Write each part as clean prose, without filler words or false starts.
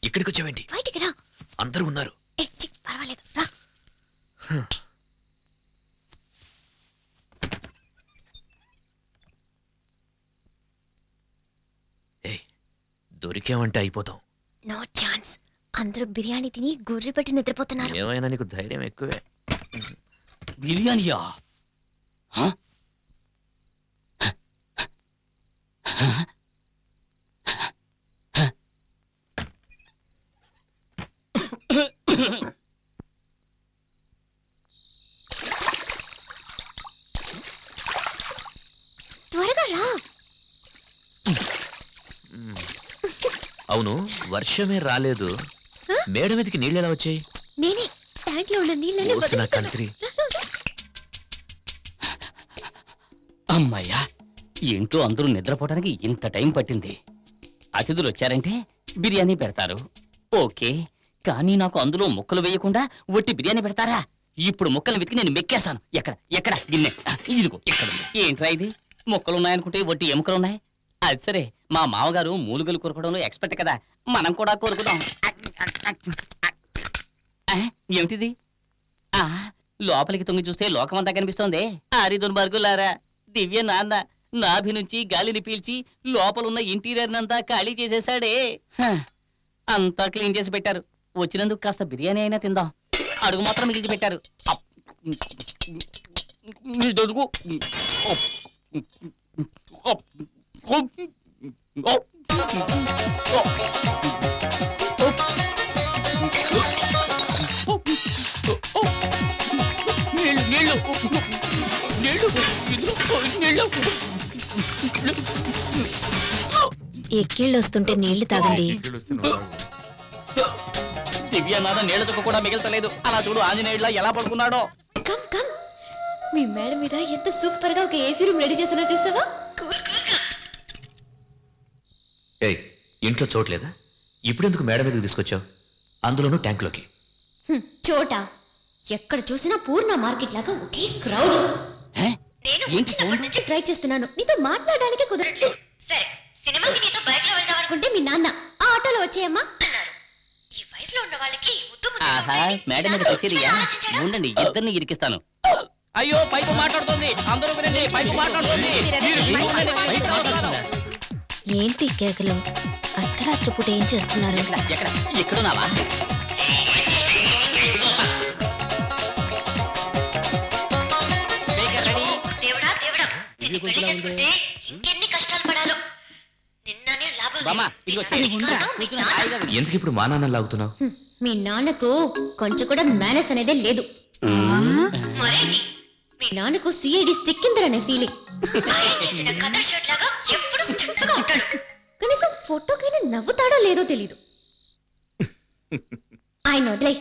ఇక్కడికి వచ్చావేంటి? బయటికి రా. అందరూ ఉన్నారు. పర్వాలేదు రా. దొరికామంటే అయిపోతాం. No chance. అందరూ బిర్యానీ తిని గుర్రి పెట్టి నిద్రపోతున్నారు. ఏమైనా నీకు ధైర్యం ఎక్కువే. బిర్యానీయా? త్వరగా రా. అవును, వర్షమే రాలేదు. మేడ మీదకి నీళ్ళు ఎలా వచ్చాయి? నేనే ట్యాంక్ లో ఉన్న నీళ్ళని కంత్రి. అమ్మయ్యా, ఇంట్లో అందరూ నిద్రపోవడానికి ఇంత టైం పట్టింది. అతిథులు వచ్చారంటే బిర్యానీ పెడతారు, ఓకే. కానీ నాకు అందులో ముక్కలు వేయకుండా ఒట్టి బిర్యానీ పెడతారా? ఇప్పుడు ముక్కలు వెతికి నేను మెక్కేస్తాను. ఎక్కడ ఎక్కడ గిన్నె? ఇదిగో ఇక్కడ. ఏంట్రా ఇది? ముక్కలున్నాయనుకుంటే ఒట్టి ఎముకలున్నాయి. అది సరే, మా మామగారు మూలుగలు కొరకడంలో ఎక్స్పర్ట్ కదా, మనం కూడా కొరుకుదాం. ఏమిటిది? లోపలికి తొంగి చూస్తే లోకమంతా కనిపిస్తోంది. ఆరి దుర్మార్గులారా, దివ్య నాన్న నాభి నుంచి గాలిని పీల్చి లోపలున్న ఇంటీరియర్ నంతా ఖాళీ చేసేసాడే. అంతా క్లీన్ చేసి పెట్టారు. వచ్చినందుకు కాస్త బిర్యానీ అయినా తిందాం. అడుగు మాత్రం మిగిల్చి పెట్టారు. ఎక్కిళ్ళు వస్తుంటే నీళ్లు తాగండి. దివ్యనాథ నీళ్లతో కూడా మిగల్చలేదు. అలా చూడు, ఆంజనేయుడిలా ఎలా పడుకున్నాడో. Come come. మీ మేడ మీద ఎంత సూపర్ గా ఒక ఏసీ రూమ్ రెడీ చేసినా చూస్తావా? ఇంట్లో చోట్లేదా? ఇప్పుడెందుకు మేడ మీదకి తీసుకొచ్చావు? అందులోనూ ట్యాంకులోకి. చోట ఎక్కడ చూసినా పూర్ణ మార్కెట్ లాగా ఒకే క్రౌడ్. నేను వచ్చినప్పటి నుంచి ట్రై చేస్తున్నాను, నీతో మాట్లాడడానికి కుదరట్లేదు. సరే, సినిమాకి నీతో బైక్ లో వెళ్దాం అనుకుంటే మీ నాన్న ఆ ఆటోలో వచ్చేయమ్మా అన్నారు. ఈ వయసులో ఉన్న వాళ్ళకి మేడం మీద కచేరియా? ఉండండి, ఇద్దరిని ఇరికిస్తాను. అయ్యో, పైపు మాట్లాడుతుంది. అందరూ వినండి, పైపు మాట్లాడుతుంది. ఏంటి కేకలు? అర్ధరాత్రి పూట ఏం చేస్తున్నారు? ఎక్కడ ఎక్కడున్నావా? ఎందుకు ఇప్పుడు మా నాన్న లాగుతున్నావు? మీ నాన్నకు కొంచెం కూడా మేనస్ అనేదే లేదు. మీ నాన్నకు సిఐడి సిక్కిందరనే ఫీలింగ్. కనీసం ఫోటోకైనా నవ్వుతాడో లేదో తెలీదు. ఆయన వదిలే.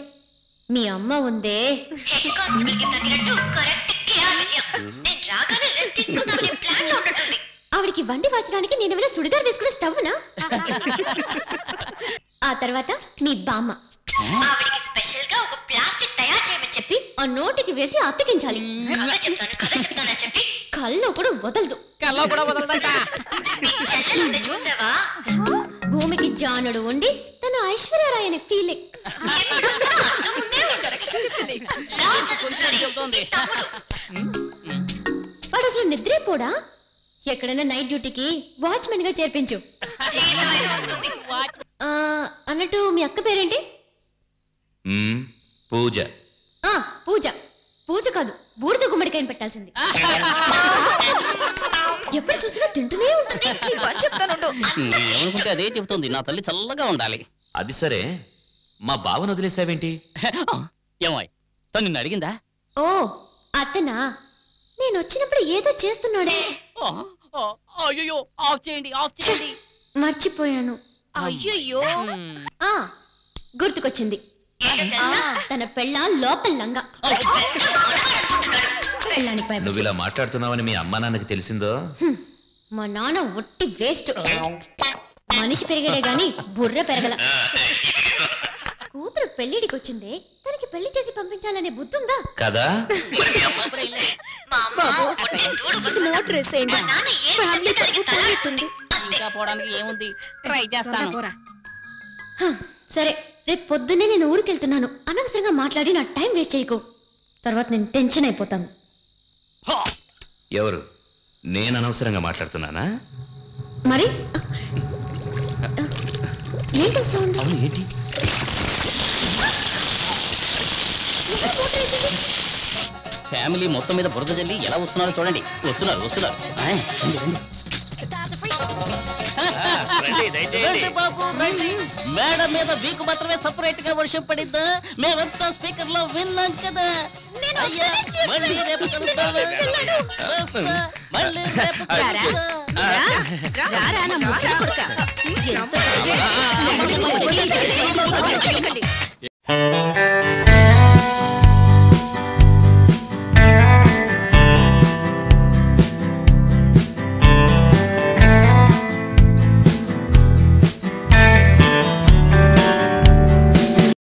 మీ అమ్మ ఉందే, ఆవిడికి వండి వార్చడానికి నేనేమైనా సుడిదార్ వేసుకునే స్టవ్నా? ఆ తర్వాత మీ బామ్మ, ఆవిడికి స్పెషల్ గా ఒక ప్లాస్టిక్ తయారు చేయమని చెప్పి ఆ నోటికి వేసి అతికించాలి. కథ చెప్తానని చెప్పి కల్లో కూడా వదలదు. చూసావా, భూమికి జానుడు ఉండి తన ఐశ్వర్యరాయ్ అనే ఫీలింగ్. వాడు అసలు నిద్రేపోడా? ఎక్కడైనా నైట్ డ్యూటీకి వాచ్మెన్ గా చేర్పించు. అన్నట్టు మీ అక్క పేరేంటి? పూజ. పూజ. పూజ కాదు, బూడిద గుమ్మడికాయని పెట్టాల్సింది. ఎప్పుడు చూసినా తింటూనే ఉంటుంది. ఏమనుకుంటే అదే చెబుతుంది. నా తల్లి చల్లగా ఉండాలి. అది సరే, మా బావను వదిలేసావేంటి? ఏమాయ్, తను నిన్ను అడిగిందా? ఓ అతనా? నేను వచ్చినప్పుడు ఏదో చేస్తున్నాడే. అయ్యో, ఆఫ్ చేయండి, ఆఫ్ చేయండి. మర్చిపోయాను. అయ్యో, గుర్తుకొచ్చింది. తన పెళ్ళ లోపల లంగా. నువ్వు ఇలా మాట్లాడుతున్నావని మీ అమ్మా నాన్నకి తెలిసిందో? మా నాన్న ఒట్టి వేస్ట్. మనిషి పెరిగడే గాని బుర్ర పెరగల. కూతురు పెళ్లిడికి వచ్చిందే, తనకి పెళ్లి చేసి పంపించాలనే బుద్ధి ఉందా కదా? ఇంకా పోవడానికి ఏముంది, ట్రై చేస్తాను. సరే రేపు పొద్దున్నే నేను ఊరికి వెళ్తున్నాను. అనవసరంగా మాట్లాడి నా టైం వేస్ట్ చేయకు. తర్వాత నేను టెన్షన్ అయిపోతాను. ఎవరు? నేను అనవసరంగా మాట్లాడుతున్నానా? మరి ఏంటో సౌండ్? అవును ఏంటి? ఫ్యామిలీ మొత్తం మీద బురద జల్లి ఎలా వస్తున్నారో చూడండి. వస్తున్నారు వస్తున్నారు. రండి, రండి. రండి బాబు, రండి. మేడ మీద వీకు మాత్రమే సపరేట్ గా వర్షం పడిద్దా? మేమంతా స్పీకర్ లో విన్నాం కదా. అయ్యా, మళ్ళీ రేపు కలుద్దామా? వస్తా, మళ్ళీ రేపు కలుద్దాం.